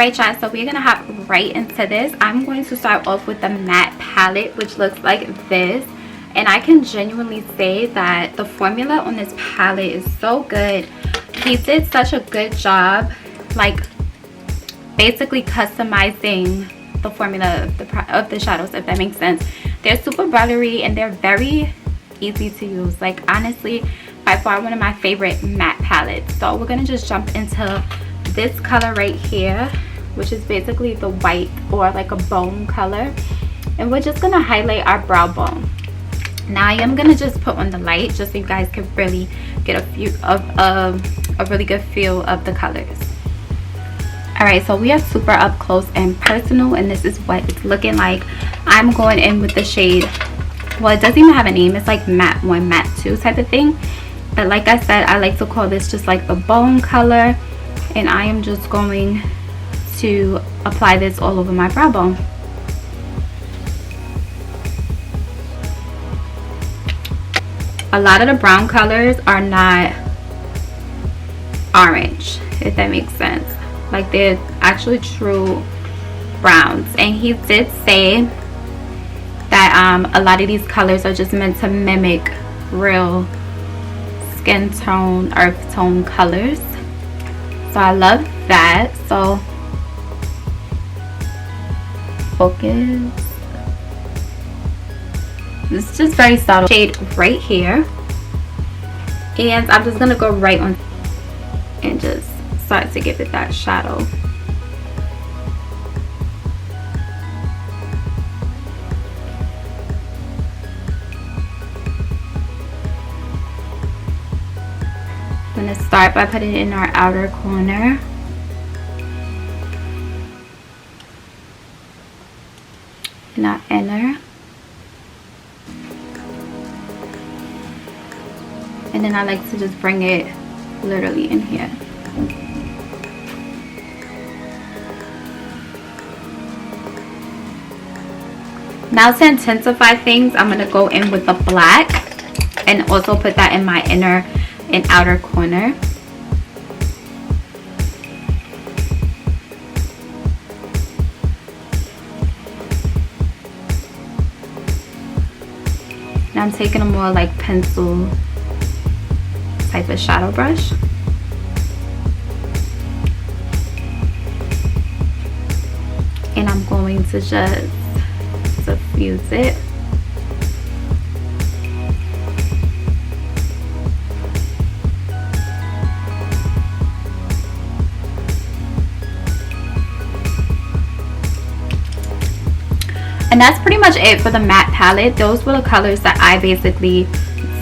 Alright y'all, so we're gonna hop right into this. I'm going to start off with the matte palette, which looks like this. And I can genuinely say that the formula on this palette is so good. He did such a good job, like basically customizing the formula of the shadows, if that makes sense. They're super buttery and they're very easy to use. Like honestly, by far one of my favorite matte palettes. So we're gonna just jump into this color right here, which is basically the white or like a bone color, and we're just gonna highlight our brow bone. Now I am gonna just put on the light just so you guys can really get a really good feel of the colors. Alright, so we are super up close and personal, and this is what it's looking like. I'm going in with the shade, well, it doesn't even have a name, it's like matte 1 matte 2 type of thing, but like I said, I like to call this just like the bone color, and I am just going to apply this all over my brow bone. A lot of the brown colors are not orange, if that makes sense. Like they're actually true browns, and he did say that a lot of these colors are just meant to mimic real skin tone, earth tone colors. So I love that. So focus. This is just very subtle shade right here, and I'm just gonna go right on and just start to give it that shadow. I'm gonna start by putting it in our outer corner. And our inner. And then I like to just bring it literally in here. Now to intensify things, I'm going to go in with the black and also put that in my inner and outer corner. Now I'm taking a more like pencil type of shadow brush. And I'm going to just diffuse it. And that's pretty much it for the matte palette. Those were the colors that I basically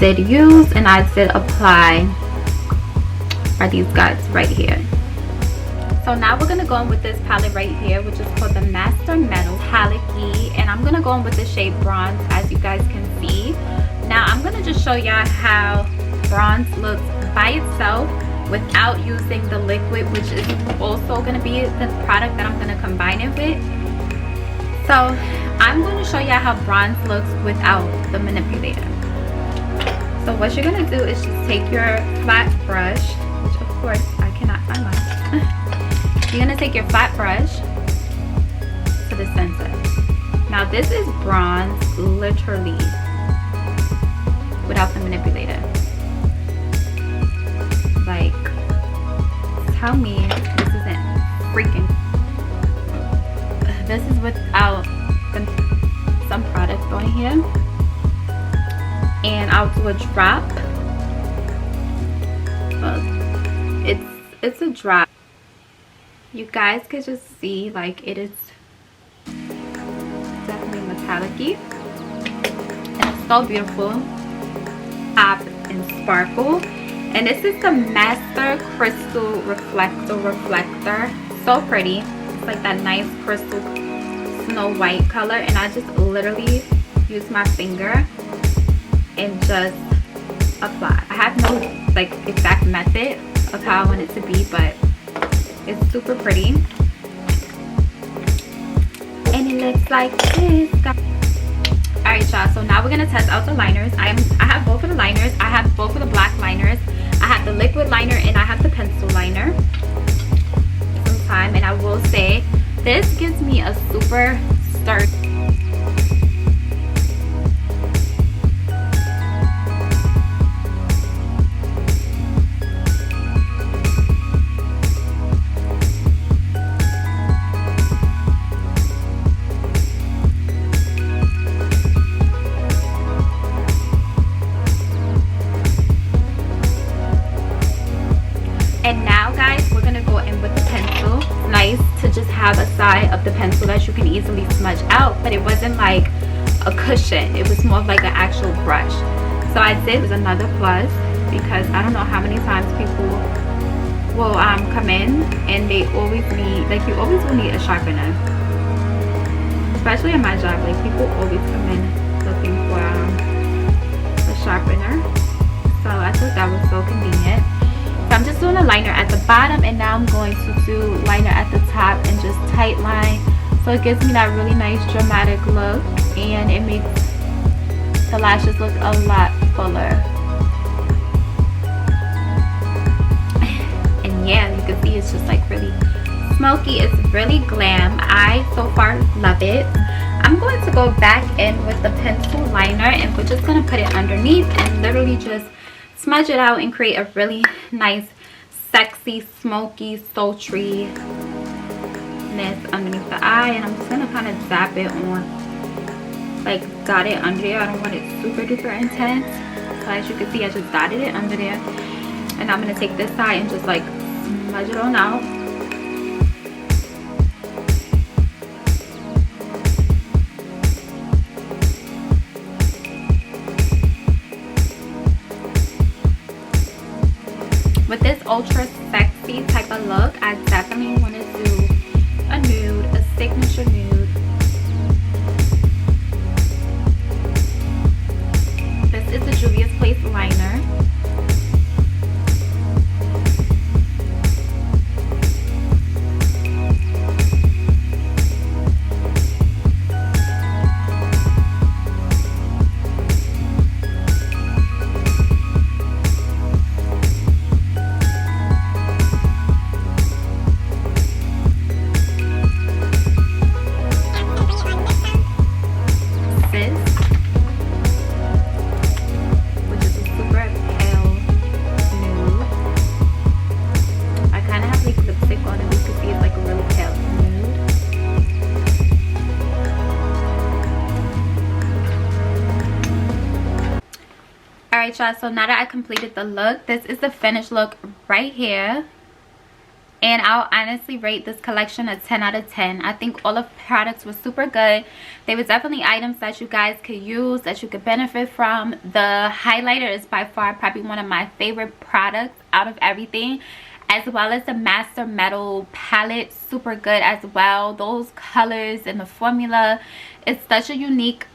did use and I did apply are these guys right here. So now we're gonna go in with this palette right here, which is called the Master Metal Palette, and I'm gonna go in with the shade Bronze, as you guys can see. Now I'm gonna just show y'all how bronze looks by itself without using the liquid, which is also gonna be the product that I'm gonna combine it with. So I'm gonna show y'all how bronze looks without the manipulator. So what you're gonna do is just take your flat brush, which of course I cannot find mine. You're gonna take your flat brush to the center. Now this is bronze, literally, without the manipulator. Like, tell me this isn't freaking. This is without some product on here. And I'll do a drop. It's a drop. You guys could just see like it is definitely metallic-y. And it's so beautiful. Pop and sparkle. And this is the Master Crystal Reflector. So pretty. It's like that nice crystal snow white color. And I just literally use my finger and just apply. I have no like exact method of how I want it to be, but it's super pretty. And it looks like this, guys. Alright y'all, so now we're gonna test out the liners. I have both of the liners. I have both of the black liners. I have the liquid liner and I have the pencil liner. So I'm time. And I will say this gives me a super sturdy. And now guys, we're gonna go in with the pencil. Nice to just have a side of the pencil that you can easily smudge out, but it wasn't like a cushion, it was more of like an actual brush. So I did was another plus, because I don't know how many times people will come in and they always need, like, you always will need a sharpener, especially in my job. Like, people always come in looking for a sharpener, so I thought that was so convenient. So I'm just doing a liner at the bottom, and now I'm going to do liner at the top and just tight line, so it gives me that really nice dramatic look, and it makes the lashes look a lot fuller. And yeah, you can see it's just like really smoky. It's really glam. I so far love it. I'm going to go back in with the pencil liner, and we're just going to put it underneath and literally just smudge it out and create a really nice, sexy, smoky, sultry underneath the eye. And I'm just gonna kind of dab it on, like, dot it under there. I don't want it super duper intense, so as you can see I just dotted it under there. And I'm gonna take this side and just like smudge it on out. With this ultra sexy type of look, I definitely want to do a nude, a signature nude. This is the Juvia's Place liner. Alright y'all, so now that I completed the look, this is the finished look right here. And I'll honestly rate this collection a 10 out of 10. I think all of the products were super good. They were definitely items that you guys could use, that you could benefit from. The highlighter is by far probably one of my favorite products out of everything, as well as the Master Metal palette, super good as well. Those colors and the formula, it's such a unique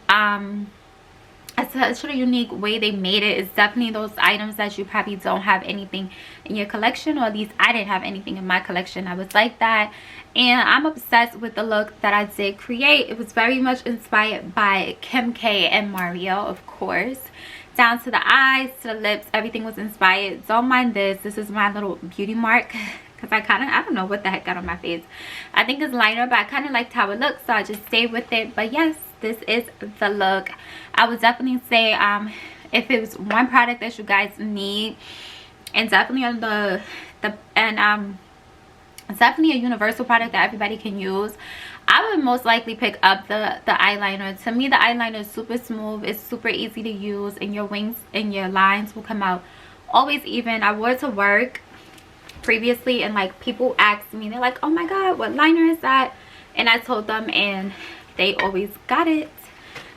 way they made it. It's definitely those items that you probably don't have anything in your collection, or at least I didn't have anything in my collection that was like that. And I'm obsessed with the look that I did create. It was very much inspired by Kim K and Mario, of course, down to the eyes, to the lips. Everything was inspired. Don't mind this is my little beauty mark, because I don't know what the heck got on my face. I think it's liner, but I kind of liked how it looked, so I just stayed with it. But yes, this is the look. I would definitely say if it was one product that you guys need, and definitely on it's definitely a universal product that everybody can use, I would most likely pick up the eyeliner. To me, the eyeliner is super smooth, it's super easy to use, and your wings and your lines will come out always even. I wore it to work previously, and like, people asked me, they're like, oh my god, what liner is that? And I told them, and they always got it.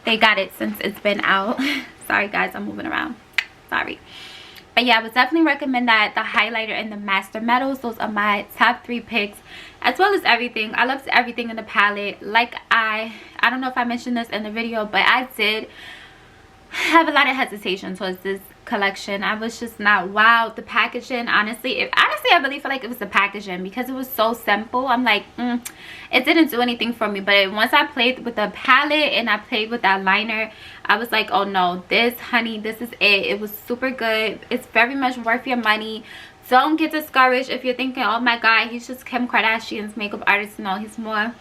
They got it since it's been out. Sorry guys, I'm moving around, sorry. But yeah, I would definitely recommend that. The highlighter and the Master Metals, those are my top 3 picks, as well as everything. I loved everything in the palette. Like, I don't know if I mentioned this in the video, but I did have a lot of hesitation towards this collection. I was just not wowed. The packaging, honestly I really feel like it was the packaging, because it was so simple. I'm like, it didn't do anything for me. But once I played with the palette and I played with that liner, I was like, oh no, this, honey, this is it. It was super good. It's very much worth your money don't get discouraged if you're thinking, oh my god, he's just Kim Kardashian's makeup artist. No, he's more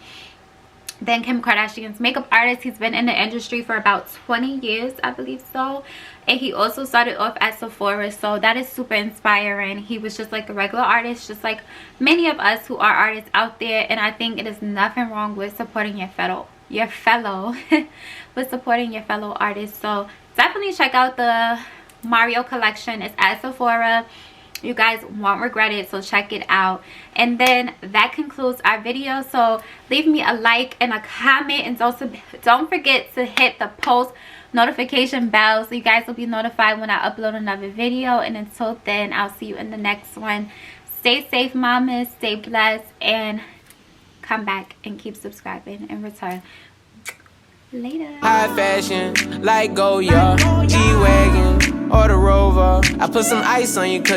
than Kim Kardashian's makeup artist. He's been in the industry for about 20 years, I believe so. And he also started off at Sephora, so that is super inspiring. He was just like a regular artist, just like many of us who are artists out there. And I think it is nothing wrong with supporting with supporting your fellow artists. So definitely check out the Mario collection. It's at Sephora. You guys won't regret it, so check it out. And then that concludes our video. So leave me a like and a comment, and also don't forget to hit the post notification bell so you guys will be notified when I upload another video. And until then, I'll see you in the next one. Stay safe, mamas, stay blessed, and come back and keep subscribing in return. Later. High fashion, like Goya, G-Wagon, or the Rover. I put some ice on you 'cause